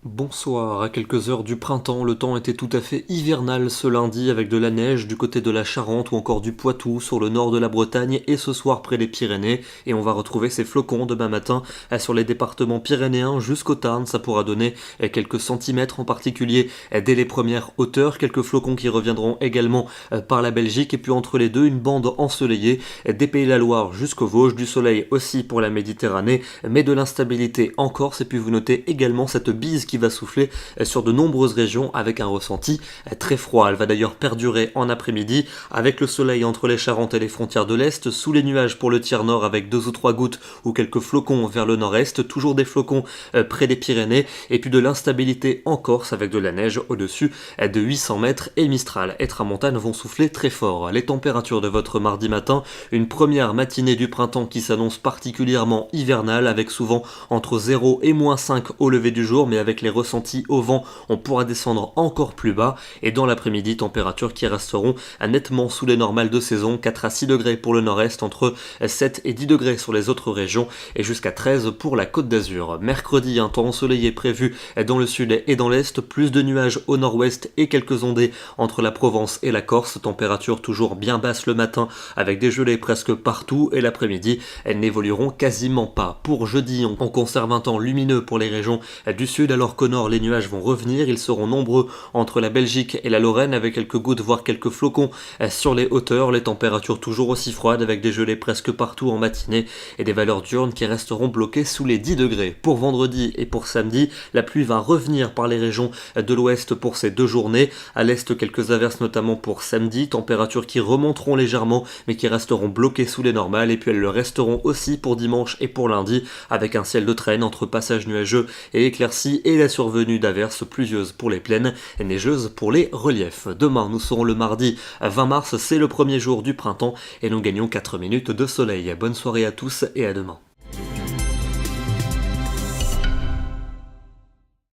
Bonsoir, à quelques heures du printemps, le temps était tout à fait hivernal ce lundi avec de la neige du côté de la Charente ou encore du Poitou sur le nord de la Bretagne et ce soir près des Pyrénées, et on va retrouver ces flocons demain matin sur les départements pyrénéens jusqu'au Tarn. Ça pourra donner quelques centimètres en particulier dès les premières hauteurs, quelques flocons qui reviendront également par la Belgique, et puis entre les deux une bande ensoleillée des Pays de la Loire jusqu'aux Vosges, du soleil aussi pour la Méditerranée mais de l'instabilité en Corse, et puis vous notez également cette bise qui va souffler sur de nombreuses régions avec un ressenti très froid. Elle va d'ailleurs perdurer en après-midi avec le soleil entre les Charentes et les frontières de l'Est, sous les nuages pour le tiers nord avec 2 ou 3 gouttes ou quelques flocons vers le nord-est, toujours des flocons près des Pyrénées, et puis de l'instabilité en Corse avec de la neige au-dessus de 800 mètres, et Mistral et Tramontane vont souffler très fort. Les températures de votre mardi matin, une première matinée du printemps qui s'annonce particulièrement hivernale avec souvent entre 0 et -5 au lever du jour, mais avec les ressentis au vent, on pourra descendre encore plus bas, et dans l'après-midi, températures qui resteront nettement sous les normales de saison, 4 à 6 degrés pour le nord-est, entre 7 et 10 degrés sur les autres régions, et jusqu'à 13 pour la Côte d'Azur. Mercredi, un temps ensoleillé prévu dans le sud et dans l'est, plus de nuages au nord-ouest et quelques ondées entre la Provence et la Corse, température toujours bien basse le matin avec des gelées presque partout, et l'après-midi, elles n'évolueront quasiment pas. Pour jeudi, on conserve un temps lumineux pour les régions du sud, alors qu'au nord, les nuages vont revenir. Ils seront nombreux entre la Belgique et la Lorraine avec quelques gouttes, voire quelques flocons sur les hauteurs. Les températures toujours aussi froides avec des gelées presque partout en matinée et des valeurs diurnes qui resteront bloquées sous les 10 degrés. Pour vendredi et pour samedi, la pluie va revenir par les régions de l'ouest pour ces deux journées. À l'est, quelques averses notamment pour samedi, températures qui remonteront légèrement mais qui resteront bloquées sous les normales, et puis elles le resteront aussi pour dimanche et pour lundi avec un ciel de traîne entre passages nuageux et éclaircis et la survenue d'averses pluvieuses pour les plaines et neigeuses pour les reliefs. Demain, nous serons le mardi 20 mars, c'est le premier jour du printemps et nous gagnons 4 minutes de soleil. Bonne soirée à tous et à demain.